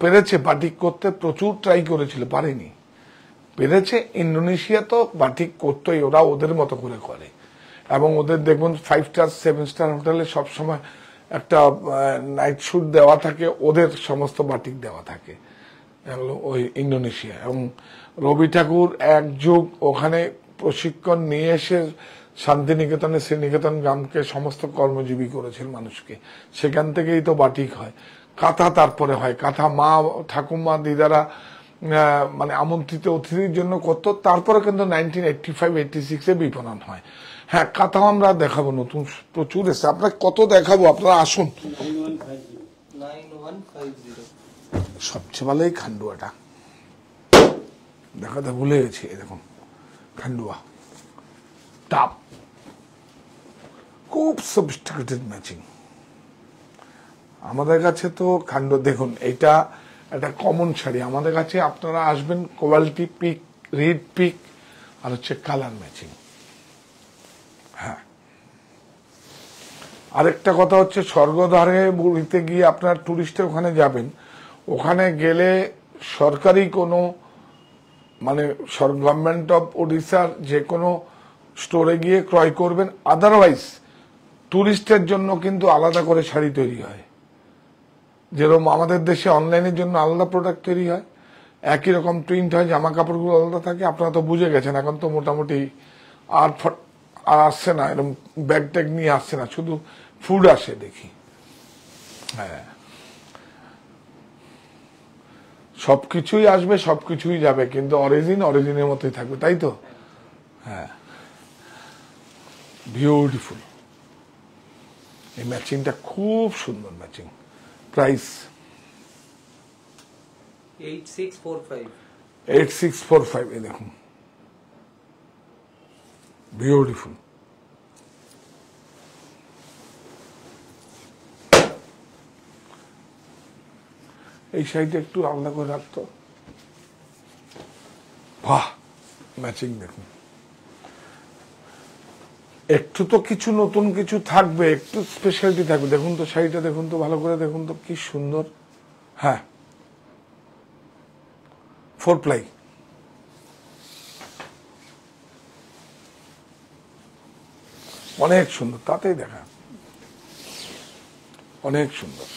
পেরেছে বাটিক করতে, প্রচুর ট্রাই করেছিল, পারেনি, পেরেছে। ইন্দোনেশিয়া তো বাটিক করতোই, ওরা ওদের মতো করে করে। এবং ওদের দেখুন 5 স্টার 7 স্টার হোটেলে সবসময় একটা নাইট স্যুট দেওয়া থাকে, ওদের সমস্ত বাটিক দেওয়া থাকে, এগুলো ওই ইন্দোনেশিয়া। এবং রবি ঠাকুর এক যুগ ওখানে প্রশিক্ষণ নিয়ে এসে শান্তিনিকেতনে, শ্রীনিকেতন গ্রামকে সমস্ত কর্মজীবী করেছিল মানুষকে, সেখান থেকেই তো বাটিক হয়। কাঁথা তারপরে হয়, কাঁথা মা ঠাকুমা দিদারা মানে আমন্ত্রিত অতিথির জন্য করতো, তারপরে কিন্তু 1985-86-এ বিপণন হয়। হ্যাঁ, কাঁথাও আমরা দেখাবো, নতুন প্রচুর এসে, আপনার কত দেখাবো, আপনারা আসুন। 9150 সবচেয়ে ভালো এই খান্ডুয়াটা দেখাতে ভুলে গেছি, দেখুন খান্ডুয়া টাপ, খুব সফিস্টিকেটেড ম্যাচিং। আমাদের কাছে তো খান্ডুয়া, দেখুন এটা একটা কমন শাড়ি আমাদের কাছে। আপনারা আসবেন, কোয়ালিটি পিক, রিড পিক, আর হচ্ছে কালার ম্যাচিং। হ্যাঁ, আরেকটা কথা হচ্ছে, স্বর্গদ্বারে বুড়িতে গিয়ে আপনার টুরিস্টে ওখানে যাবেন, ওখানে গেলে সরকারি কোনো মানে গভর্নমেন্ট অফ ওড়িশার যে কোনো স্টোরে গিয়ে ক্রয় করবেন। আদারওয়াইজ টুরিস্টের জন্য কিন্তু আলাদা করে শাড়ি তৈরি হয়, যেরকম আমাদের দেশে অনলাইনের জন্য আলাদা প্রোডাক্ট তৈরি হয়, একই রকম প্রিন্ট হয়, জামা কাপড়গুলো আলাদা থাকে। আপনারা তো বুঝে গেছেন, এখন তো মোটামুটি আর আসছে না, এরকম ব্যাগ ট্যাগ নিয়ে আসছে না, শুধু ফুড আসে দেখি। হ্যাঁ, সবকিছুই আসবে, সবকিছুই যাবে, কিন্তু অরিজিনের মতোই থাকবে, তাই তো? হ্যাঁ, বিউটিফুল। এই ম্যাচিংটা খুব সুন্দর ম্যাচিং। প্রাইস 8645 8645। এই দেখুন, বিউটিফুল। এই শাড়িটা একটু আলাদা করে রাখতো, বাহ, ম্যাচিং দেখুন। একটু তো কিছু নতুন কিছু থাকবে, একটু স্পেশালিটি থাকবে। দেখুন তো শাড়িটা, দেখুন তো ভালো করে, দেখুন তো কি সুন্দর। হ্যাঁ, 4 প্লাই, অনেক সুন্দর, তাতেই দেখা, অনেক সুন্দর।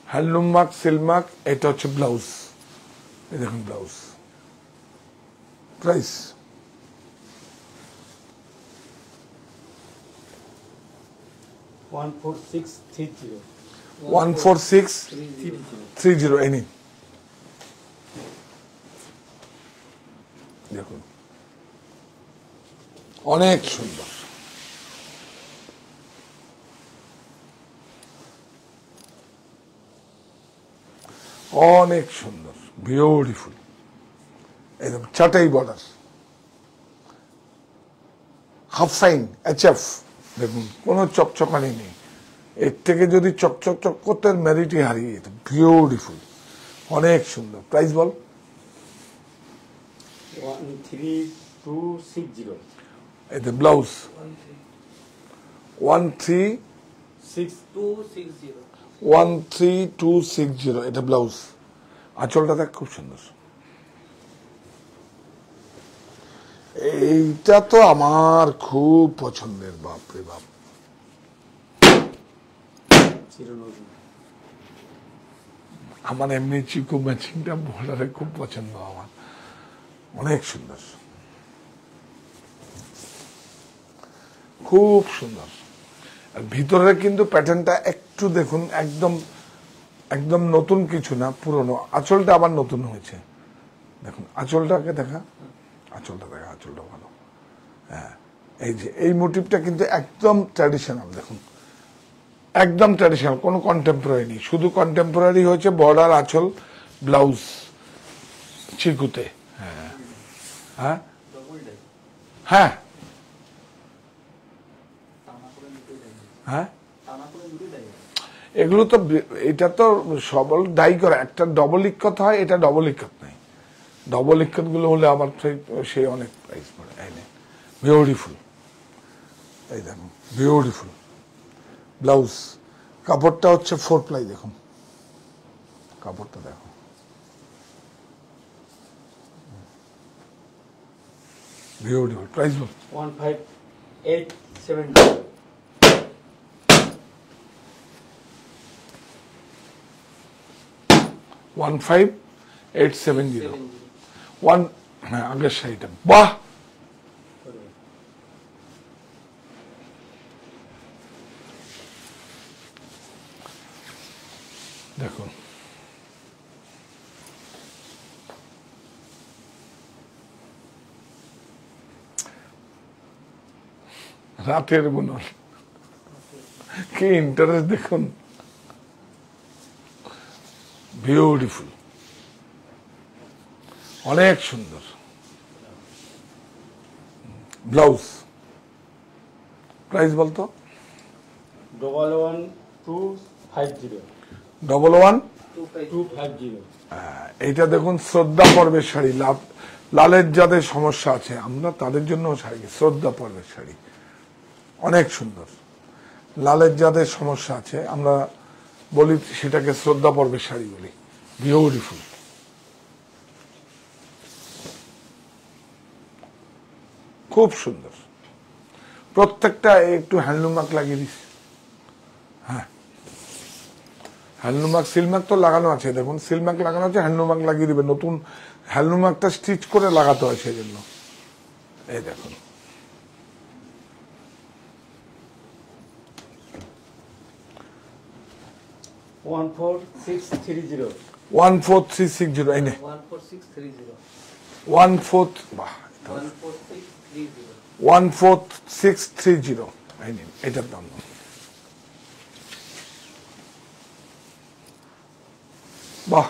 Handloom mark, silk mark. এটা হচ্ছে ব্লাউজ, এই দেখুন ব্লাউজ। প্রাইস 14630 14630 এই নিন। দেখুন অনেক সুন্দর, অনেক সুন্দর, বিউটিফুল, একদম চাটাই বর্ডার, হাফ সাইন HF। দেখুন কোনো চকচকানি নেই, এর থেকে যদি চকচক করতে মেরিটি হারিয়ে যেত। বিউটিফুল, অনেক সুন্দর। প্রাইস বল। 13260 এতে ব্লাউজ 13260, এটা ব্লাউজ। আঁচলটা দেখ খুব সুন্দর। এইটা তো আমার খুব পছন্দের, বাপরে বাপ। আমার এমনি চিকু ম্যাচিংটা বর্ডারে খুব পছন্দ আমার, অনেক সুন্দর, খুব সুন্দর। আর ভিতরে কিন্তু প্যাটার্নটা একটু দেখুন, একদম একদম নতুন কিছু না, পুরনো। আঁচলটা আবার নতুন হয়েছে, দেখুন আঁচলটাকে দেখা, আঁচলটা দেখা, আঁচলটা ভালো। হ্যাঁ, এই যে এই মোটিভটা কিন্তু একদম ট্র্যাডিশনাল, দেখুন একদম ট্র্যাডিশনাল, কোনো কন্টেম্পোরারি নেই। শুধু কন্টেম্পোরারি হয়েছে বর্ডার, আঁচল, ব্লাউজ চিকুতে। হ্যাঁ হ্যাঁ হ্যাঁ হ্যাঁ, এগুলো তো, এটা তো সবল ডাই করা, একটা ডবল ইক্কত হয়, এটা ডবল ইক্কত নাই। ডবল ইক্কত গুলো হলে আমার সে অনেক প্রাইস পড়ে। বিউটিফুল, এই দেখুন বিউটিফুল ব্লাউজ। কাপড়টা হচ্ছে 4 প্লাই, দেখুন কাপড়টা দেখো, বিউটিফুল। প্রাইস বল। 15870 15870 ওয়ান। হ্যাঁ, আগের শাড়িটা, বাহ দেখুন, রাতের বুনন, কি ইন্টারেস্ট দেখুন, বিউটিফুল, অনেক সুন্দর। ব্লাউজ প্রাইস বলতো। 11250 11250। এইটা দেখুন শ্রদ্ধা পর্বের শাড়ি, লালের যাদের সমস্যা আছে, আমরা তাদের জন্য শাড়ি, শ্রদ্ধা পর্বের শাড়ি অনেক সুন্দর। লালের যাদের সমস্যা আছে আমরা বলি সেটাকে শ্রদ্ধা পর্বের শাড়ি বলি। বিউটিফুল, খুব সুন্দর। প্রত্যেকটা একটু হ্যান্ডলুম মার্ক লাগিয়ে দিস। হ্যাঁ, হ্যান্ডলুম মার্ক, সিল মার্ক তো লাগানো আছে, দেখুন সিল মার্ক লাগানো আছে, হ্যান্ডলুম মার্ক লাগিয়ে দিবে। নতুন হ্যান্ডলুম মার্কটা স্টিচ করে লাগাতে হয় সেই জন্য। এই দেখুন, 14630 14360। এই নে 14630 14, বাহ 14630 14630। এই নিন, এটার দাম বাহ,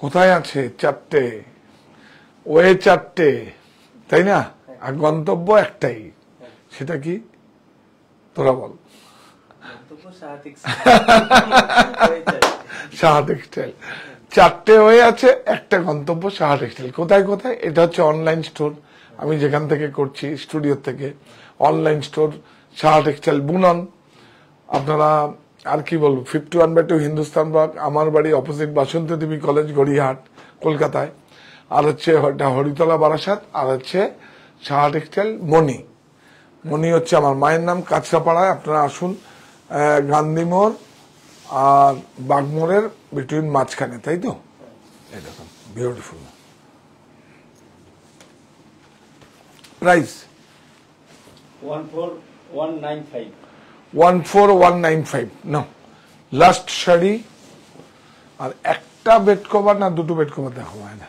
কোথায় আছে? চারটে ওয়ে, চারটে, তাই না? আর গন্তব্য একটাই, সেটা কি তোরা বল। সাহা টেক্সটাইল। চারটে হয়ে আছে, একটা গন্তব্য সাহা টেক্সটাইল। কোথায় কোথায়? এটা হচ্ছে অনলাইন স্টোর, আমি যেখান থেকে করছি স্টুডিও থেকে, অনলাইন স্টোর সাহা টেক্সটাইল বুনন। আপনারা আর কি বলবো, 51/2 হিন্দুস্তান পার্ক, আমার বাড়ি অপোজিট বাসন্তী দেবী কলেজ, গড়িয়াহাট, কলকাতায়। আর হচ্ছে হরিতলা, বারাসাত। আর হচ্ছে সাহা টেক্সটাইল মণি। মণি হচ্ছে আমার মায়ের নাম, কাছড়াপাড়ায়। আপনারা আসুন, গান্ধী মোড় আর বাগমোড়ের বিটুইন মাঝখানে, তাই তো? এই দেখুন বিউটিফুল। প্রাইস 14195 14195 না লাস্ট শাড়ি। আর একটা বেড কভার না দুটো বেড কভার দেখা হয় না,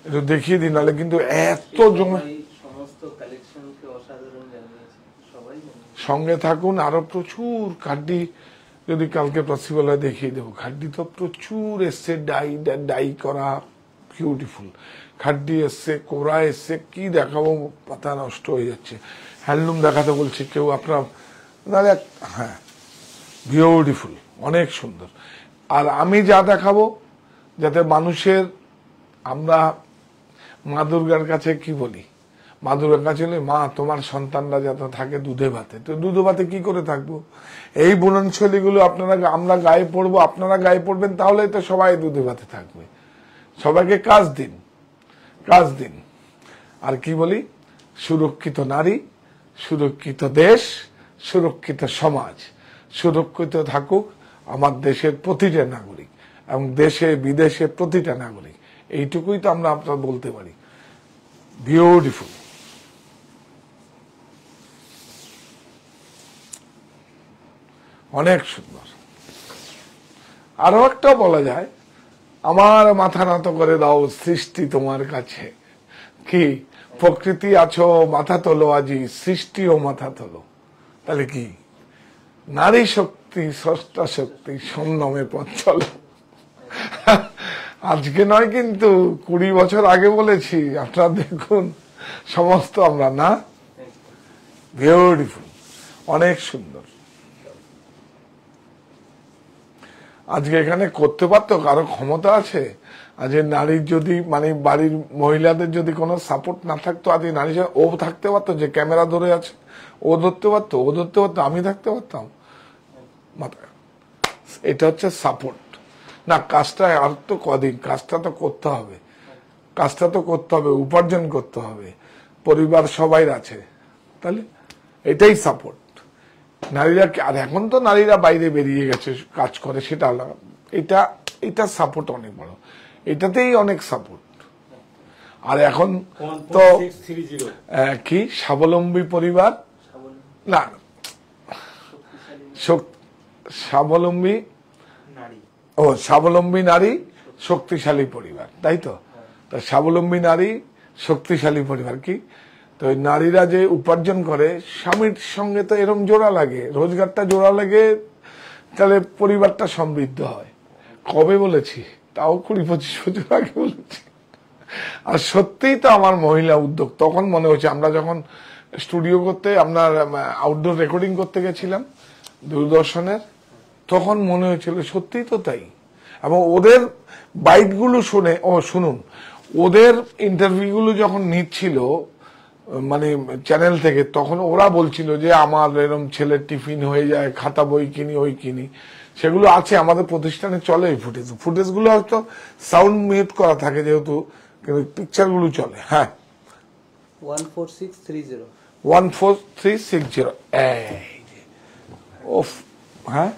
একটু দেখিয়ে দিন, নাহলে কিন্তু এত জমে। এই সমস্ত কালেকশনকে অসাধারণ জানিয়েছে, সবাই জানিয়েছে। সঙ্গে থাকুন, আরো প্রচুর খাড্ডি যদি কালকে পসিবল হয় দেখিয়ে দেবো। খাড্ডি তো প্রচুর এসছে, ডাই করা বিউটিফুল খাড্ডি এসছে, কোরা এসছে, কি দেখাবো, পাতা নষ্ট হয়ে যাচ্ছে। হ্যান্ডলুম দেখাতে বলছে কেউ, আপনার তাহলে হ্যাঁ বিউটিফুল, অনেক সুন্দর। আর আমি যা দেখাবো যাতে মানুষের, আমরা মা দুর্গার কাছে কি বলি, মা দুর্গার কাছে বলি, মা তোমার সন্তানরা যাতে থাকে দুধে ভাতে, তো দুধে ভাতে কি করে থাকবো? এই বুননশৈলীগুলো আপনারা, আমরা গায়ে পড়বো, আপনারা গায়ে পড়বেন, তাহলে তো সবাই দুধে ভাতে থাকবে। সবাইকে কাজ দিন, কাজ দিন। আর কি বলি, সুরক্ষিত নারী, সুরক্ষিত দেশ, সুরক্ষিত সমাজ, সুরক্ষিত থাকুক আমার দেশের প্রতিটা নাগরিক এবং দেশে বিদেশে প্রতিটা নাগরিক। এইটুকুই তো আমরা আপনার বলতে পারি। বিউটিফুল, অনেক সুন্দর। আরো একটা বলা যায়, আমার মাথা নত করে দাও সৃষ্টি তোমার কাছে, কি প্রকৃতি আছো মাথা তোলো আজি, সৃষ্টিও মাথা তোলো। তাহলে কি, নারী শক্তি ষষ্ঠা শক্তি সম্যমে পথ চলো। আজকে নয় কিন্তু 20 বছর আগে বলেছি, আপনারা দেখুন সমস্ত আমরা না, বিউটিফুল, অনেক সুন্দর। আজকে এখানে করতে পারতো, কারো ক্ষমতা আছে? আজ নারীর যদি, মানে বাড়ির মহিলাদের যদি কোনো সাপোর্ট না থাকতো, আজ নারী, ও থাকতে পারতো, যে ক্যামেরা ধরে আছে ও ধরতে পারতো, ও ধরতে পারতো, আমি থাকতে পারতাম। এটা হচ্ছে সাপোর্ট না। কাজটা আর তো কদিন, কাজটা তো করতে হবে, কাজটা তো করতে হবে, উপার্জন করতে হবে, পরিবার সবাই আছে, তাহলে এটাই সাপোর্ট। নারীরা, আর এখন তো নারীরা বাইরে বেরিয়ে গেছে, কাজ করে, সেটা আলাদা। এটা সাপোর্ট অনেক বড়, এটাতেই অনেক সাপোর্ট। আর এখন তো 14630 কি স্বাবলম্বী পরিবার না, স্বাবলম্বী নারী, স্বাবলম্বী নারী শক্তিশালী পরিবার, তাই তো? তা স্বাবলম্বী নারী শক্তিশালী পরিবার কি, তো ওই নারীরা যে উপার্জন করে, স্বামীর সঙ্গে তো এরম জোড়া লাগে, রোজগারটা জোড়া লাগে, তাহলে পরিবারটা সমৃদ্ধ হয়। কবে বলেছি? তাও 20-25 বছর আগে বলেছি। আর সত্যিই তো আমার মহিলা উদ্যোগ, তখন মনে হচ্ছে, আমরা যখন স্টুডিও করতে, আপনার আউটডোর রেকর্ডিং করতে গেছিলাম দূরদর্শনের, তখন মনে হয়েছিল সত্যিই তো তাই। এবং ওদের বাইটগুলো শুনে, শুনুন, ওদের ইন্টারভিউগুলো যখন নিচ্ছিল মানে চ্যানেল থেকে, তখন ওরা বলছিল যে আমার এরকম ছেলের টিফিন হয়ে যায়, খাতা বই কিনি, ওই কিনি, সেগুলো আছে আমাদের প্রতিষ্ঠানে, চলে এই ফুটেজগুলো হয়তো সাউন্ড মিউট করা থাকে যেহেতু, কিন্তু পিকচারগুলো চলে। হ্যাঁ, 14630 14360 এই যে, ওফ, হ্যাঁ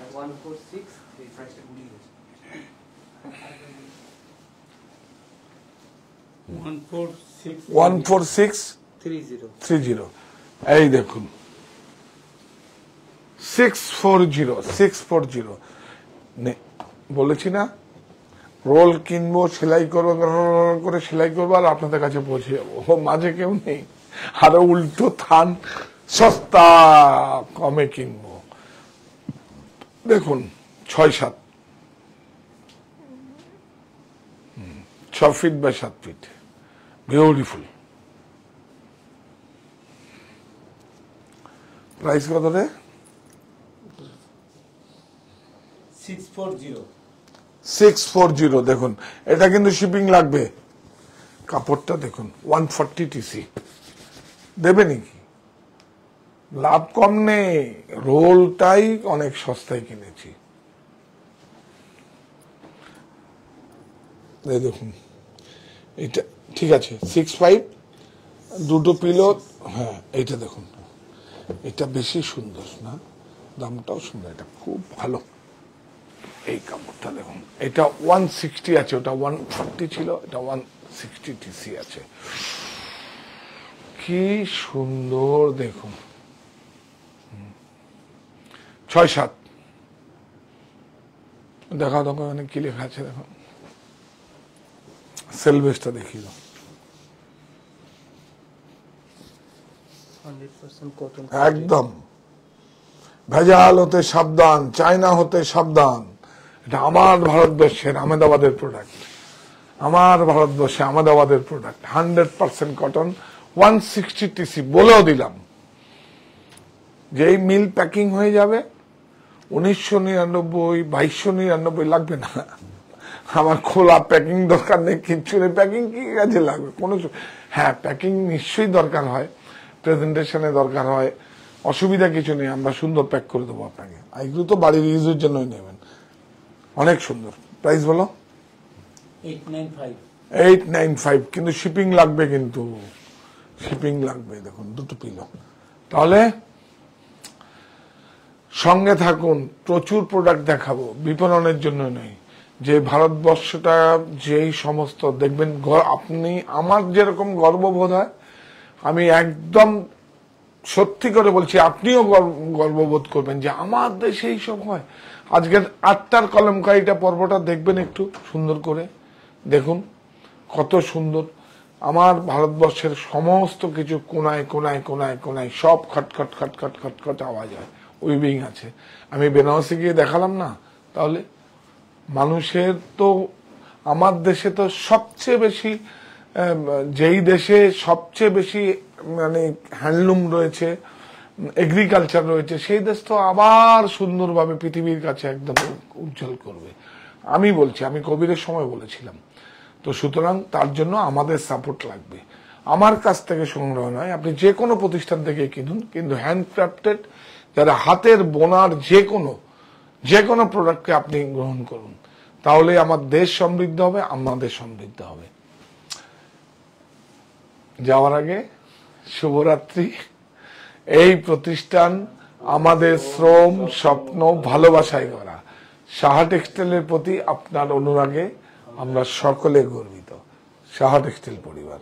14630 এই দেখুন, 640 বলেছি না, রোল কিনবো, সেলাই করবো, করে সেলাই করবো, আর আপনাদের কাছে পৌঁছে যাবো, মাঝে কেউ নেই। আরো উল্টো থান, সস্তা কমে কিনবো। দেখুন 6-7, 6 ফিট বা 7 ফিট, বিউটিফুল। প্রাইস কত রে? 640। দেখুন, এটা কিন্তু শিপিং লাগবে। কাপড়টা দেখুন, 140 TC দেবে নাকি? লাভ কম নেই, রোলটাই অনেক সস্তায় কিনেছি। দেখুন, এটা ঠিক আছে, 65, দুটো পিলো। হ্যাঁ, এইটা দেখুন, এটা বেশি সুন্দর না, দামটাও সুন্দর, এটা খুব ভালো। এই কাপড়টা দেখুন, এটা 160 আছে, ওটা 140 ছিল, এটা 160 TC আছে। কি কি সুন্দর দেখুন, 6-7 দেখাও দেখো এখানে কি লেখা আছে, দেখো সেল বেসটা দেখিয়ে দাও। 100% কটন। একদম ভেজাল হতে সাবধান, চায়না হতে সাবধান। এটা আমার ভারতবর্ষের আহমেদাবাদের প্রোডাক্ট, আমার ভারতবর্ষে আহমেদাবাদের প্রোডাক্ট, 100% কটন, 160 TC। বলেও দিলাম যে এই মিল প্যাকিং হয়ে যাবে 1999, 2299 লাগবে না। আমার খোলা প্যাকিং দরকার নেই, কিচ্ছু নেই। প্যাকিং কি কাজে লাগবে? হ্যাঁ, প্যাকিং নিশ্চয়ই দরকার হয়, প্রেজেন্টেশনে দরকার হয়, অসুবিধা কিছু নেই, আমরা সুন্দর প্যাক করে দেবো আপনাকে। এগুলো তো বাড়ির ইউজের জন্যই নেবেন। অনেক সুন্দর। প্রাইস বলো? 895। 895, কিন্তু শিপিং লাগবে, কিন্তু শিপিং লাগবে। দেখুন দুটো পিলো। তাহলে সঙ্গে থাকুন, প্রচুর প্রোডাক্ট দেখাবো, বিপণনের জন্য নয়। যে ভারতবর্ষটা যেই সমস্ত দেখবেন, আপনি আমার যেরকম গর্ববোধ হয়, আমি একদম সত্যি করে বলছি, আপনিও গর্ববোধ করবেন যে আমার দেশে এইসব হয়। আজকের 8টার কলমকারিটা পর্বটা দেখবেন একটু সুন্দর করে, দেখুন কত সুন্দর। আমার ভারতবর্ষের সমস্ত কিছু কোনায় কোনায় কোনায় কোনায় সব খটখট খটখট খটখট আওয়াজ হয়, উইভিং আছে। আমি বেনারসে গিয়ে দেখালাম না? তাহলে মানুষের তো, আমার দেশে তো সবচেয়ে বেশি, যেই দেশে সবচেয়ে বেশি মানে হ্যান্ডলুম রয়েছে, এগ্রিকালচার রয়েছে, সেই দেশ তো আবার সুন্দরভাবে পৃথিবীর কাছে একদম উজ্জ্বল করবে। আমি বলছি, আমি কোভিডের সময় বলেছিলাম। তো সুতরাং তার জন্য আমাদের সাপোর্ট লাগবে। আমার কাছ থেকে সংগ্রহ নয়, আপনি যে কোনো প্রতিষ্ঠান থেকে কিনুন, কিন্তু হ্যান্ডক্রাফটেড, যারা হাতের বোনার যে কোনো প্রোডাক্টকে আপনি গ্রহণ করুন, তাহলে আমার দেশ সমৃদ্ধ হবে, আমাদের সমৃদ্ধ হবে। যাওয়ার আগে শুভরাত্রি। এই প্রতিষ্ঠান আমাদের শ্রম, স্বপ্ন, ভালোবাসায় করা। সাহা টেক্সটাইলের প্রতি আপনার অনুরাগে আমরা সকলে গর্বিত। সাহা টেক্সটাইল পরিবার।